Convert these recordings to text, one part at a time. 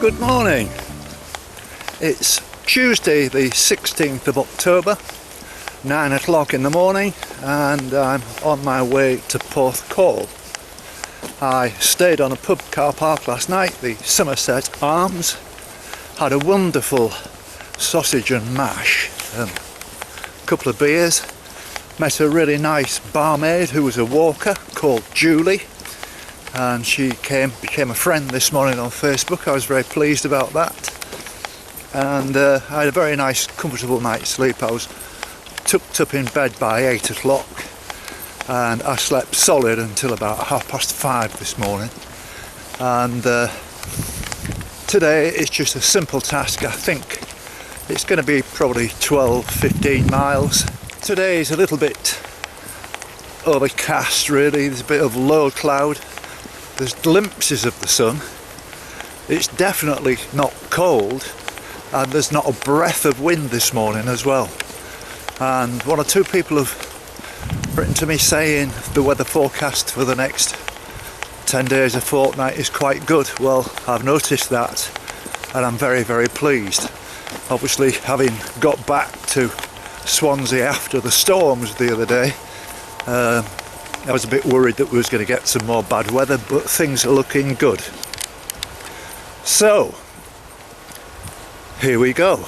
Good morning. It's Tuesday the 16th of October, 9 o'clock in the morning, and I'm on my way to Porthcawl. I stayed on a pub car park last night, the Somerset Arms, had a wonderful sausage and mash, a couple of beers, met a really nice barmaid who was a walker called Julie, and she became a friend this morning on Facebook. I was very pleased about that, and I had a very nice comfortable night's sleep. I was tucked up in bed by 8 o'clock and I slept solid until about 5:30 this morning, and today it's just a simple task. I think it's going to be probably 12-15 miles. Today is a little bit overcast really, there's a bit of low cloud. There's glimpses of the sun. It's definitely not cold, and there's not a breath of wind this morning as well. And one or two people have written to me saying the weather forecast for the next 10 days, a fortnight, is quite good. Well, I've noticed that, and I'm very, very pleased. Obviously, having got back to Swansea after the storms the other day, I was a bit worried that we was going to get some more bad weather, but things are looking good. So, here we go.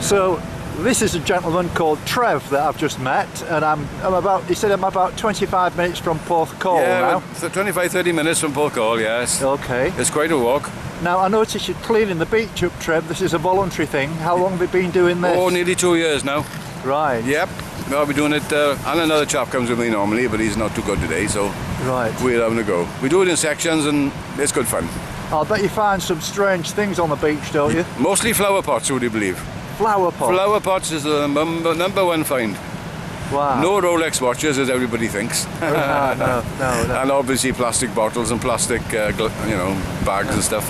So this is a gentleman called Trev that I've just met, and he said I'm about 25 minutes from Porthcawl now. So 25-30 minutes from Porthcawl, yes. Okay. It's quite a walk. Now I noticed you're cleaning the beach up, Trev. This is a voluntary thing. How long have you been doing this? Oh, nearly 2 years now. Right. Yep. I'll be doing it, and another chap comes with me normally, but he's not too good today, so right. We're having a go. We do it in sections, and it's good fun. I'll bet you find some strange things on the beach, don't you? Mostly flower pots, would you believe? Flower pots? Flower pots is the number one find. Wow. No Rolex watches, as everybody thinks. No. And obviously plastic bottles and plastic, bags and stuff.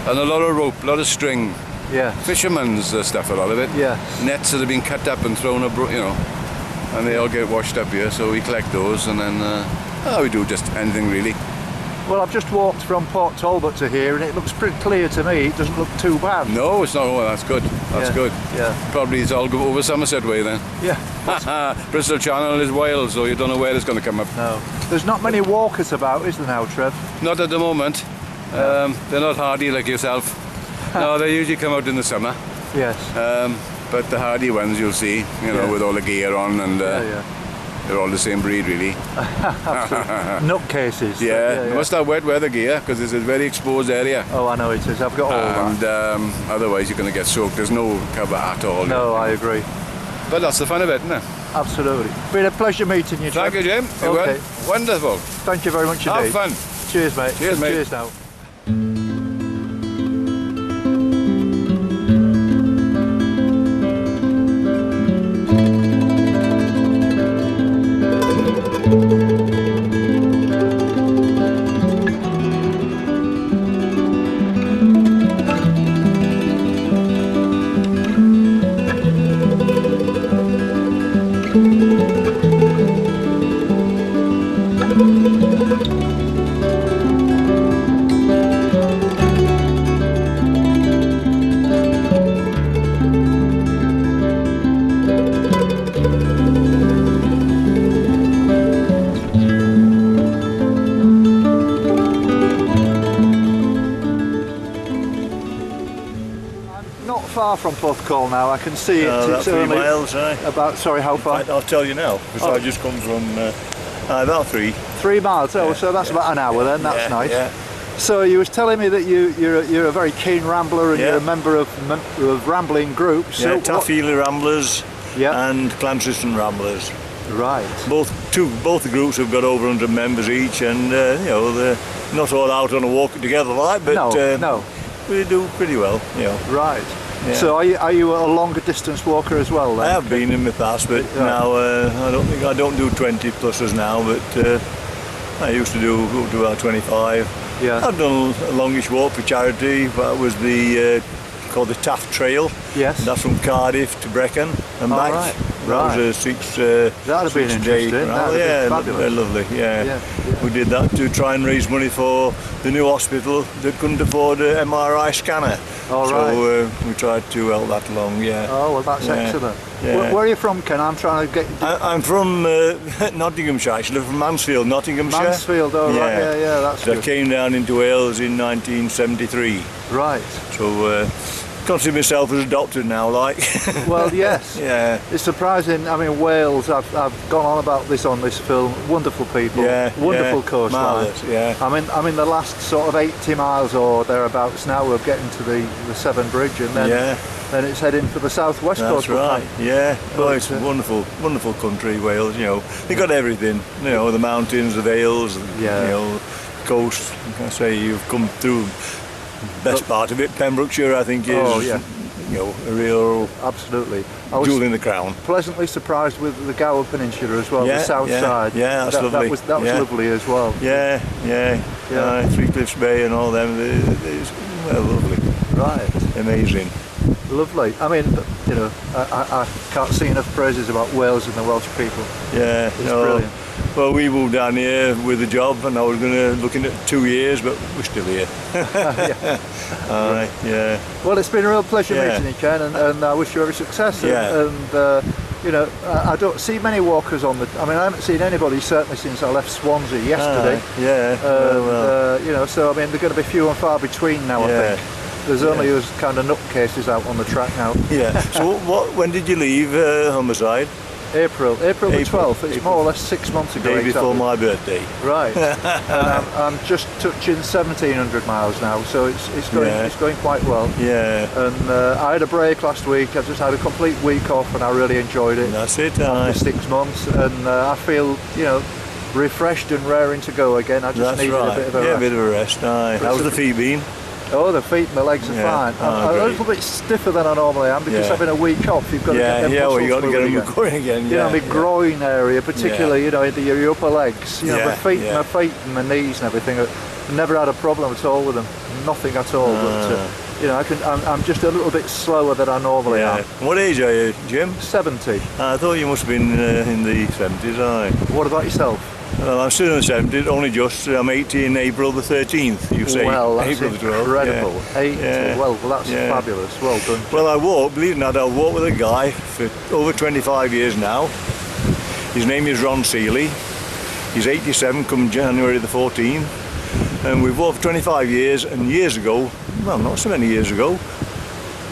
And a lot of rope, a lot of string. Yeah. Fisherman's stuff, a lot of it. Yeah. Nets that have been cut up and thrown, and they all get washed up here, so we collect those, and then we do just anything really. Well, I've just walked from Port Talbot to here, and it looks pretty clear to me. It doesn't look too bad. No, it's not. Oh, that's good. That's good. Yeah. Probably it's all go over Somerset way then. Yeah. Bristol Channel is wild, so you don't know where it's going to come up. No. There's not many walkers about, is there now, Trev? Not at the moment. They're not hardy like yourself. No, they usually come out in the summer. Yes. But the hardy ones you'll see, you know, with all the gear on, and they're all the same breed, really. Nutcases. Yeah, must have wet weather gear because it's a very exposed area. Oh, I know it is. I've got all and, that. Otherwise, you're going to get soaked. There's no cover at all. No, I agree. But that's the fun of it, isn't it? Absolutely. Been a pleasure meeting you, Trev. Thank you, Jim. Okay. Wonderful. Thank you very much indeed. Have fun. Cheers, mate. Cheers, mate. Cheers now. Not far from Porthcawl now. I can see it. About It's 3 only miles, about. Sorry, how far? I'll tell you now, because I just come from about 3. 3 miles. Oh, so that's about an hour then. That's nice. Yeah. So you was telling me that you're a very keen rambler and you're a member of rambling groups. Yeah, So Taffeely Ramblers and Clanciston Ramblers. Right. Both the groups have got over 100 members each, and you know, they're not all out on a walk together like, but no. we do pretty well, you know. Right. Yeah. So are you a longer distance walker as well then? I have been in the past, but now I don't do 20 pluses now, but I used to do up to about 25. Yeah. I've done a longish walk for charity. That was the called the Taft Trail. Yes. And that's from Cardiff to Brecon and back. Right. That was a That'd have been interesting. Yeah, very lovely. Yeah. We did that to try and raise money for the new hospital that couldn't afford an MRI scanner. So we tried to help that along. Yeah. Oh well, that's excellent. Yeah. Where are you from, Ken? I'm trying to get. I'm from Nottinghamshire, actually, from Mansfield, Nottinghamshire. Mansfield, right, yeah, that's good. I came down into Wales in 1973. Right. So, consider myself as adopted now, like. Well, yes. Yeah. It's surprising. I mean, Wales. I've gone on about this on this film. Wonderful people. Yeah. Wonderful coastline. Marvellous, yeah. I'm in the last sort of 80 miles or thereabouts now. We're getting to the Severn Bridge, and then. Then it's heading for the southwest coast. That's right, yeah. But it's a wonderful country, Wales, you know. They've got everything, you know, the mountains, the vales, you know, coast. Like I say, you've come through the best part of it. Pembrokeshire, I think, is, you know, a real absolutely jewel in the crown. Pleasantly surprised with the Gower Peninsula as well, the south side. Yeah, that's lovely. That was lovely as well. Yeah. Three Cliffs Bay and all them, it's lovely. Right. Amazing. Lovely. I mean, you know, I can't say enough praises about Wales and the Welsh people. Yeah, it's brilliant. Well, we moved down here with a job, and I was looking at 2 years, but we're still here. All right. Yeah. Well, it's been a real pleasure meeting you, Ken, and I wish you every success. And you know, I don't see many walkers on the. I mean, I haven't seen anybody certainly since I left Swansea yesterday. You know, so I mean, they're going to be few and far between now. I think. There's only those kind of nutcases out on the track now. Yeah. So when did you leave Homicide? April the 12th. It's more or less 6 months ago. Day before my birthday. Right. And I'm just touching 1,700 miles now, so it's going quite well. Yeah. And I had a break last week. I just had a complete week off, and I really enjoyed it. That's it. After 6 months, and I feel, you know, refreshed and raring to go again. I just needed a bit of a rest. A bit of a rest. How's the feet been? Oh, the feet and the legs are fine. I'm a little bit stiffer than I normally am because having a week off, you've got to get them muscles you got to get them going again. You know, my groin area, particularly, you know, into your upper legs. You know, my feet and my knees and everything. I've never had a problem at all with them. Nothing at all. But you know, I'm just a little bit slower than I normally am. What age are you, Jim? 70. I thought you must have been in the 70s, What about yourself? Well, I'm still in the 70s, only just. I'm 80 in April the 13th, you say. Well, that's April the 12th. incredible. Yeah. 80. Yeah. Well, that's Yeah. fabulous. Well done. Well, I walk, believe it or not, I walk with a guy for over 25 years now. His name is Ron Seeley. He's 87 come January the 14th. And we've walked for 25 years, and years ago, well, not so many years ago,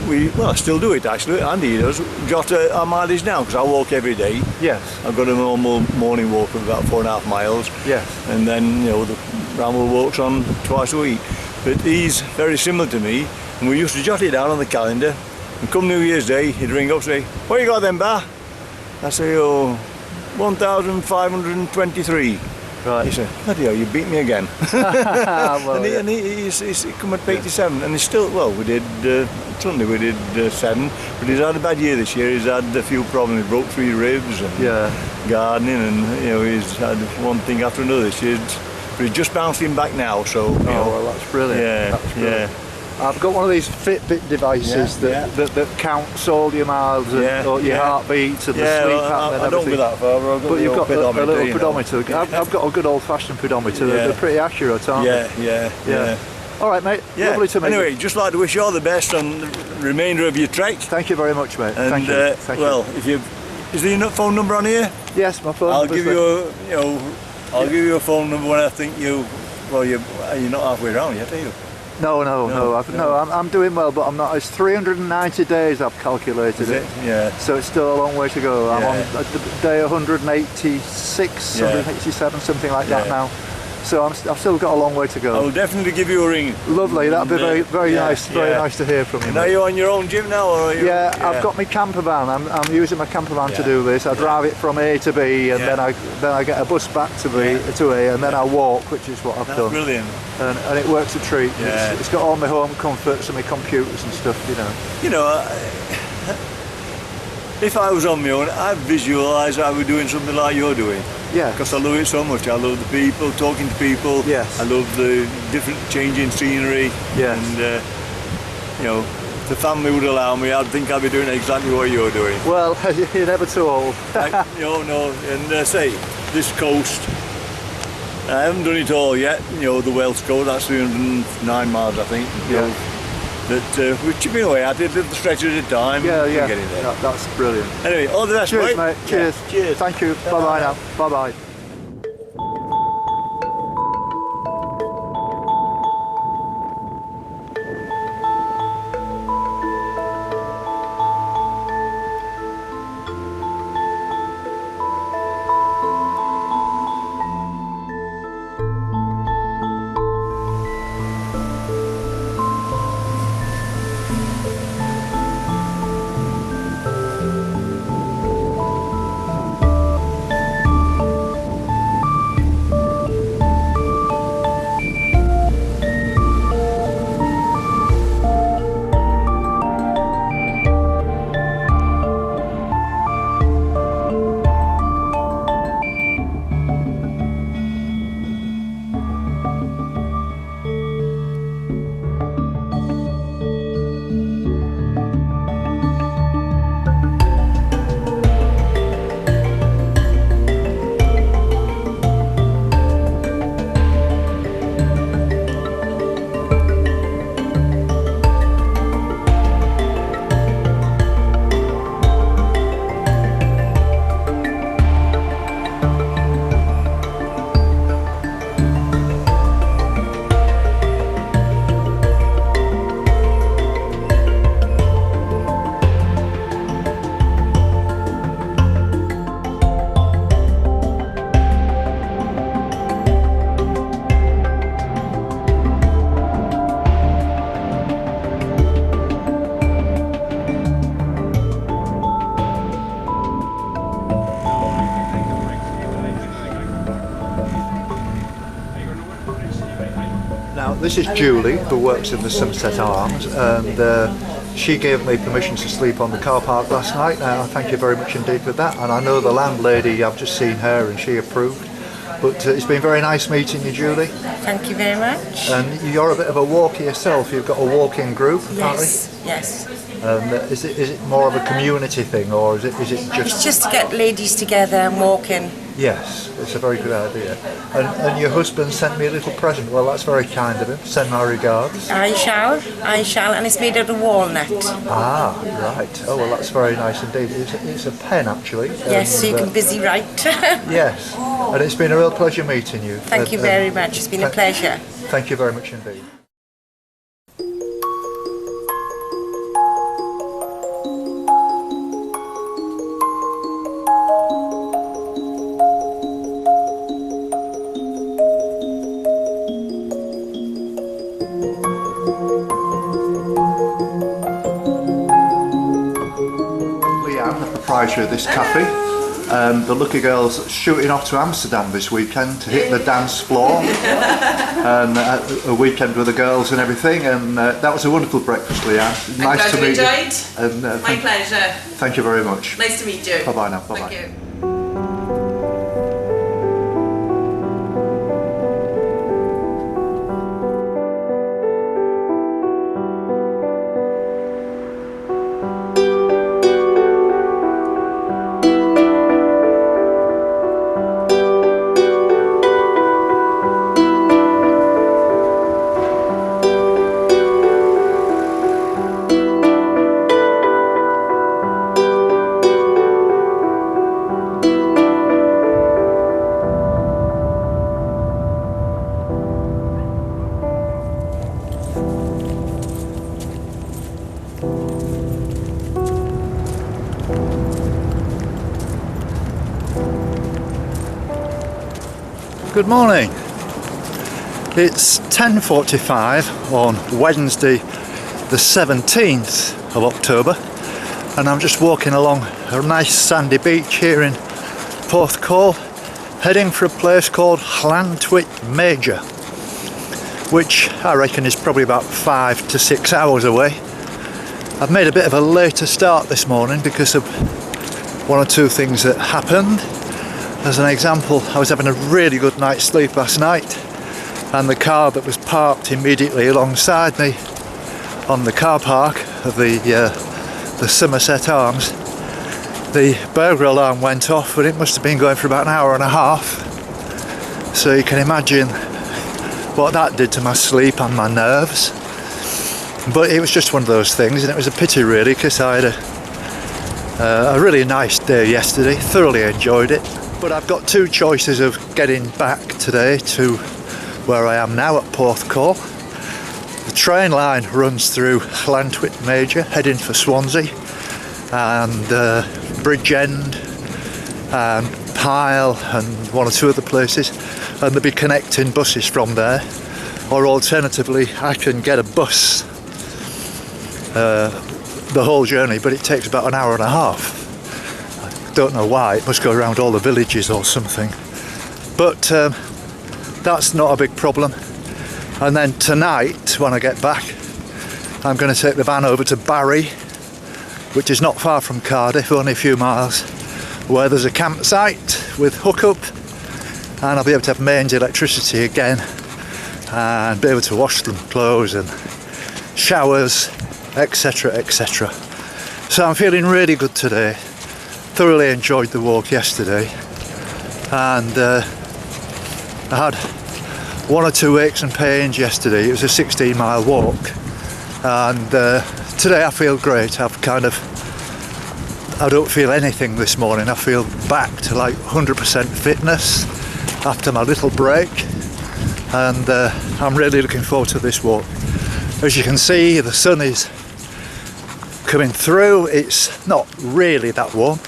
I still do it actually, Andy does, got our mileage now, because I walk every day. Yes. I've got a normal morning walk of about 4.5 miles. Yes. And then, the ramble walks on twice a week. But he's very similar to me, and we used to jot it down on the calendar, and come New Year's Day, he'd ring up and say, "What you got then, Bar?" I say, 1,523. Right. He said, "Bloody hell, you beat me again." Well, and he's come at 87, and he's still, we did, Sunday we did 7, but he's had a bad year this year. He's had a few problems. He broke 3 ribs and gardening, and he's had one thing after another this year. But he's just bouncing back now, so. Well, that's brilliant. Yeah, that's brilliant. yeah. I've got one of these Fitbit devices that counts all your miles and your heartbeat and the sleep pattern and I don't go everything. that far, But you've got a little you know. pedometer. I've got a good old-fashioned pedometer. They're pretty accurate, aren't they? Yeah. All right, mate. Lovely to meet you. Anyway, just like to wish you all the best on the remainder of your trek. Thank you very much, mate. And Thank you. Thank you. if you, is there your phone number on here? Yes, my phone. I'll give you I'll give you a phone number when I think you're not halfway around yet, are you? No. I'm doing well, but I'm not. It's 390 days I've calculated Is it? Yeah. So it's still a long way to go. I'm on Yeah. day 186, 187, something like that now. So I've still got a long way to go. I'll definitely give you a ring. Lovely. That'd be very nice. Very nice to hear from you. And are you on your own gym now, or are you? Yeah, I've got my camper van. I'm using my camper van to do this. I drive it from A to B, and then I get a bus back to A, and then I walk, which is what I've done. Brilliant. And it works a treat. Yeah. It's got all my home comforts and my computers and stuff, if I was on my own, I'd visualise I was doing something like you're doing. Yeah. Because I love it so much. I love the people, talking to people. Yes. I love the different changing scenery. Yes. And, if the family would allow me, I'd think I'd be doing exactly what you're doing. Well, you're never too old. And say, this coast, I haven't done it all yet. The Welsh coast, that's 309 miles, I think. But we're chipping away at it, a little stretch at a time. Yeah. Getting there. That's brilliant. Anyway, all the best, Cheers, mate. Cheers. Cheers. Thank you. Bye-bye now. Bye-bye. This is Julie, who works in the Sunset Arms, and she gave me permission to sleep on the car park last night. Thank you very much indeed for that. And I know the landlady, I've just seen her and she approved. But it's been very nice meeting you, Julie. Thank you very much. And you're a bit of a walker yourself. You've got a walking group, apparently. Yes. And is it more of a community thing, or is it just? It's just to get ladies together and walking. Yes, it's a very good idea. And your husband sent me a little present. Well, that's very kind of him. Send my regards. I shall, and it's made out of walnut. Ah, right. Oh, well, that's very nice indeed. It's a pen, actually. Yes, so you can busy write. Yes, and it's been a real pleasure meeting you. Thank you very much. It's been a pleasure. Thank you very much indeed. Of this cafe. The lucky girl's shooting off to Amsterdam this weekend to hit the dance floor and a weekend with the girls and everything, and that was a wonderful breakfast, Leanne. Nice to meet you. And, my pleasure. Thank you very much. Nice to meet you. Bye bye now. Bye bye. Thank you. Good morning. It's 10:45 on Wednesday the 17th of October, and I'm just walking along a nice sandy beach here in Porthcawl, heading for a place called Llantwit Major, which I reckon is probably about 5 to 6 hours away. I've made a bit of a later start this morning because of one or two things that happened. As an example, I was having a really good night's sleep last night, and the car that was parked immediately alongside me on the car park of the Somerset Arms, the burglar alarm went off, but it must have been going for about an hour and a half. So you can imagine what that did to my sleep and my nerves. But it was just one of those things, and it was a pity really, because I had a really nice day yesterday, thoroughly enjoyed it. But I've got two choices of getting back today to where I am now at Porthcawl. The train line runs through Llantwit Major, heading for Swansea, and Bridgend and Pyle and one or two other places, and there'll be connecting buses from there. Or alternatively, I can get a bus the whole journey, but it takes about an hour and a half. Don't know why, it must go around all the villages or something, but that's not a big problem. And then tonight when I get back, I'm going to take the van over to Barry, which is not far from Cardiff, only a few miles, where there's a campsite with hookup, and I'll be able to have mains electricity again and be able to wash them clothes and showers, etc, etc. So I'm feeling really good today. Thoroughly enjoyed the walk yesterday, and I had one or two aches and pains yesterday. It was a 16-mile walk, and today I feel great. I don't feel anything this morning. I feel back to like 100% fitness after my little break, and I'm really looking forward to this walk. As you can see, the sun is coming through. It's not really that warm.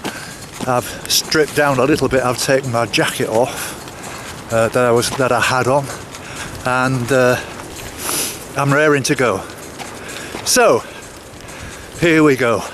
I've stripped down a little bit. I've taken my jacket off that I had on, and I'm raring to go. So here we go.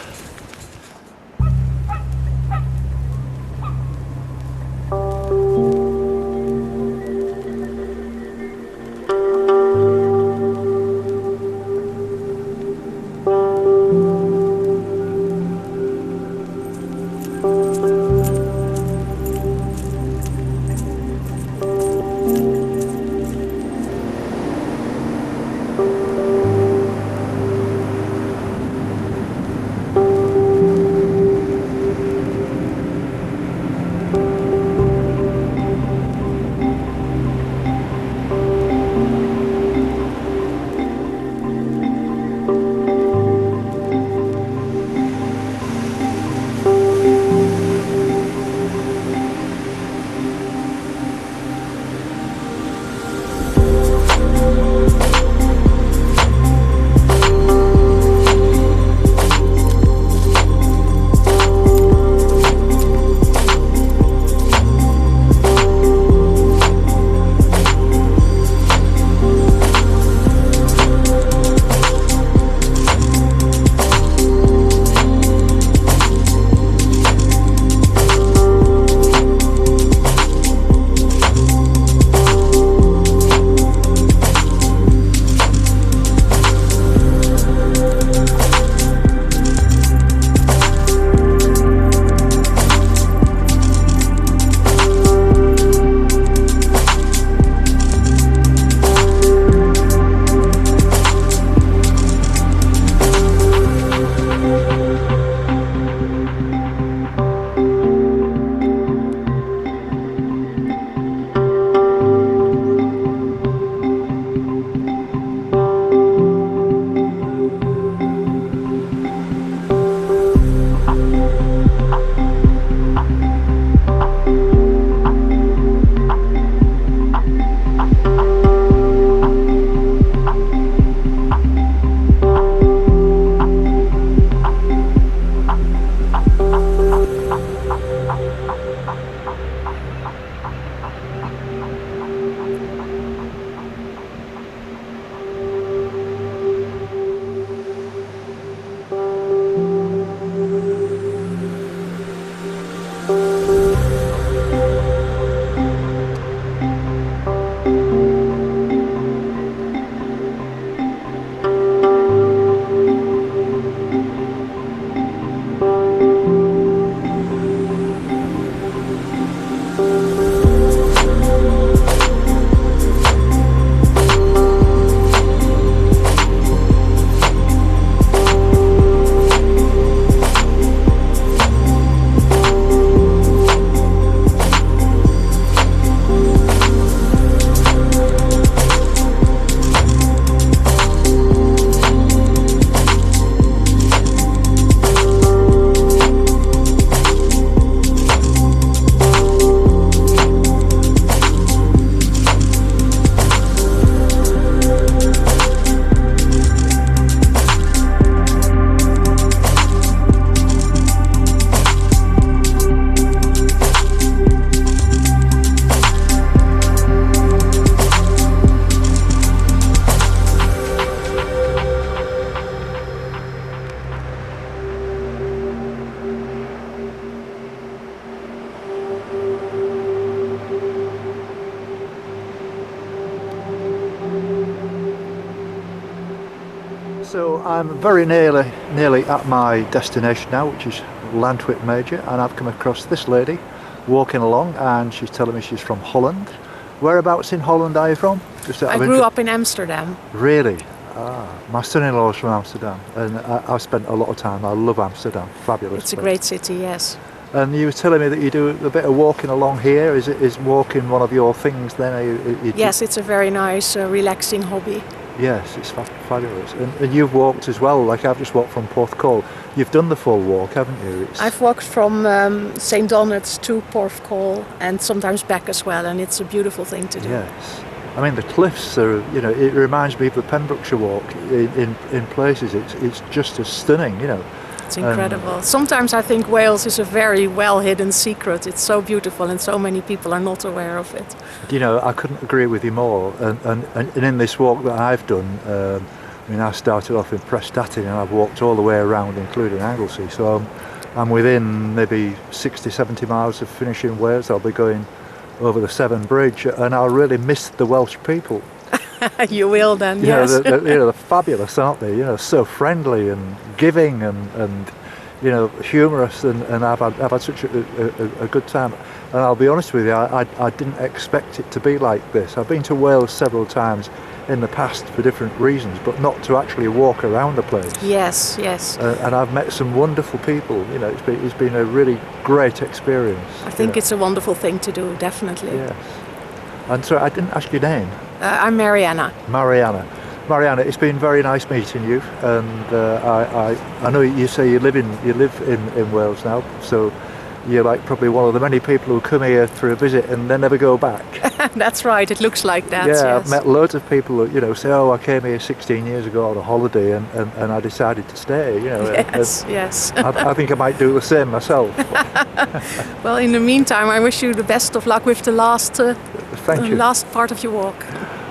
So I'm very nearly at my destination now, which is Llantwit Major, and I've come across this lady walking along, and she's telling me she's from Holland. Whereabouts in Holland are you from? I grew up in Amsterdam. Really? My son-in-law is from Amsterdam, and I've spent a lot of time. I love Amsterdam. Fabulous. It's a place. great city, yes. And you were telling me that you do a bit of walking along here. Is walking one of your things then? Yes, it's a very nice, relaxing hobby. Yes, it's fabulous. And you've walked as well, like I've just walked from Porthcawl. You've done the full walk, haven't you? I've walked from St. Donat's to Porthcawl and sometimes back as well, and it's a beautiful thing to do. Yes. I mean, the cliffs are, it reminds me of the Pembrokeshire Walk in places. It's just as stunning, It's incredible. Sometimes I think Wales is a very well-hidden secret. It's so beautiful and so many people are not aware of it. I couldn't agree with you more. And in this walk that I've done, I started off in Prestatyn and I've walked all the way around, including Anglesey. So I'm within maybe 60, 70 miles of finishing Wales. I'll be going over the Severn Bridge, and I'll really miss the Welsh people. You will then, yes. They're fabulous, aren't they? So friendly and giving and humorous, and I've had such a good time. And I'll be honest with you, I didn't expect it to be like this. I've been to Wales several times in the past for different reasons, but not to actually walk around the place. Yes, yes. And I've met some wonderful people. It's been a really great experience. I think it's a wonderful thing to do, definitely. Yes. And so I didn't ask your name. I'm Mariana. Mariana, it's been very nice meeting you. And I know you say you live in Wales now, so you're like probably one of the many people who come here for a visit and then never go back. That's right, it looks like that. Yeah, yes. I've met loads of people who say, I came here 16 years ago on a holiday and I decided to stay. Yes, yes. I think I might do the same myself. Well, in the meantime, I wish you the best of luck with the last part of your walk.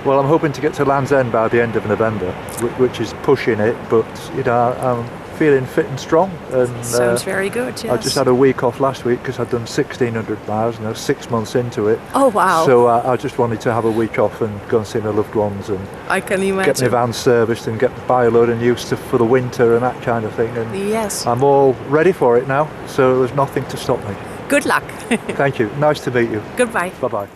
Well, I'm hoping to get to Land's End by the end of November, which is pushing it, but I'm feeling fit and strong. And sounds very good, yes. I just had a week off last week because I'd done 1,600 miles and I was 6 months into it. Oh, wow. So I just wanted to have a week off and go and see my loved ones and I can imagine. Get my van serviced and buy a load of new stuff for the winter and that kind of thing. And yes. I'm all ready for it now, so there's nothing to stop me. Good luck. Thank you. Nice to meet you. Goodbye. Bye-bye.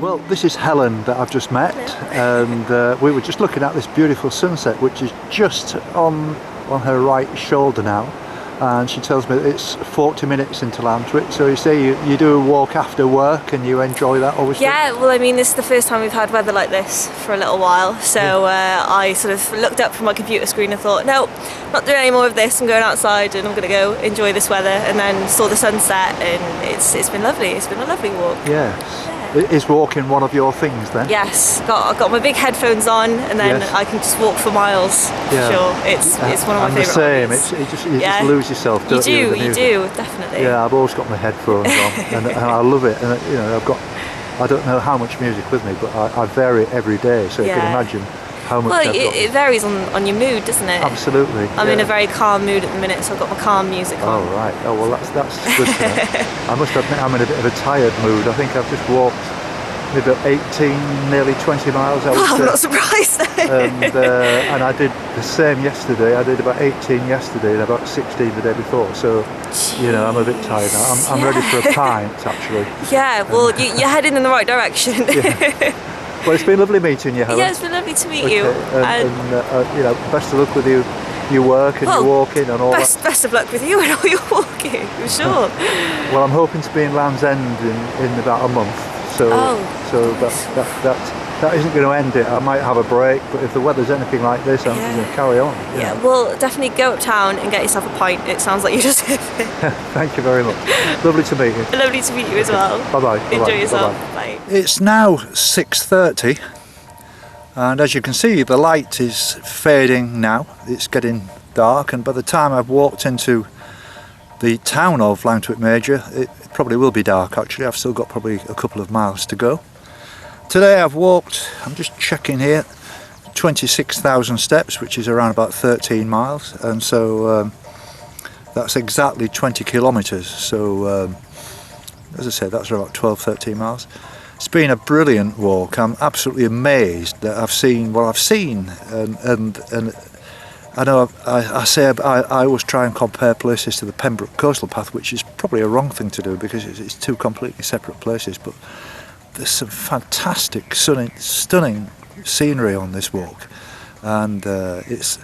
Well, this is Helen that I've just met, and we were just looking at this beautiful sunset, which is just on her right shoulder now. And she tells me that it's 40 minutes into Llantwit. So you say you do a walk after work and you enjoy that, obviously? Yeah, well, I mean, this is the first time we've had weather like this for a little while. So I sort of looked up from my computer screen and thought, no, not doing any more of this. I'm going outside and I'm going to go enjoy this weather. And then saw the sunset, and it's been lovely. It's been a lovely walk. Yes. Is walking one of your things then? Yes, I've got my big headphones on, and then I can just walk for miles. Yeah. Sure, it's one of my favourite hobbies. hobbies. You just lose yourself, don't you? You do, definitely. Yeah, I've always got my headphones on, and I love it. And I don't know how much music with me, but I vary it every day, so you can imagine how much. Well, it varies on your mood, doesn't it? Absolutely. I'm in a very calm mood at the minute, so I've got my calm music on. Oh right. Oh well, that's good to know. I must admit I'm in a bit of a tired mood. I think I've just walked maybe 18, nearly 20 miles. I'm not surprised. And I did the same yesterday. I did about 18 yesterday and about 16 the day before. So, I'm a bit tired now. I'm ready for a pint, actually. Yeah, well, you're heading in the right direction. Well, it's been lovely meeting you, Helen. Yeah, it's been lovely to meet you. And best of luck with your work and your walking and all that. Best of luck with you and all your walking, for sure. Well, I'm hoping to be in Land's End in about a month, so that isn't going to end it. I might have a break, but if the weather's anything like this, I'm going to carry on. Yeah, well, definitely go uptown and get yourself a pint. It sounds like you just did. Thank you very much. Lovely to meet you. Lovely to meet you as well. Bye-bye. Enjoy yourself. Bye-bye. Bye. It's now 6:30, and as you can see, the light is fading now. It's getting dark, and by the time I've walked into the town of Llantwit Major, it probably will be dark actually. I've still got probably a couple of miles to go. Today I've walked, I'm just checking here, 26,000 steps, which is around about 13 miles, and so that's exactly 20 kilometres, so as I said, that's about 12-13 miles. It's been a brilliant walk. I'm absolutely amazed that I've seen what I've seen, and I know I always try and compare places to the Pembroke Coastal Path, which is probably a wrong thing to do because it's two completely separate places, but there's some fantastic, stunning scenery on this walk, and it's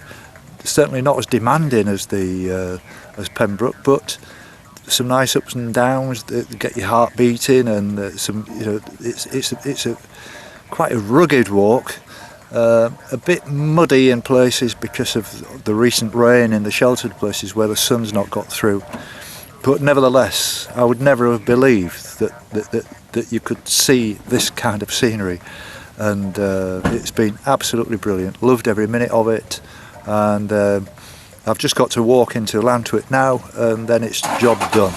certainly not as demanding as as Pembroke, but some nice ups and downs that get your heart beating, and it's quite a rugged walk. A bit muddy in places because of the recent rain in the sheltered places where the sun's not got through, but nevertheless I would never have believed that you could see this kind of scenery, and it's been absolutely brilliant. Loved every minute of it, and I've just got to walk into Llantwit now, and then it's job done.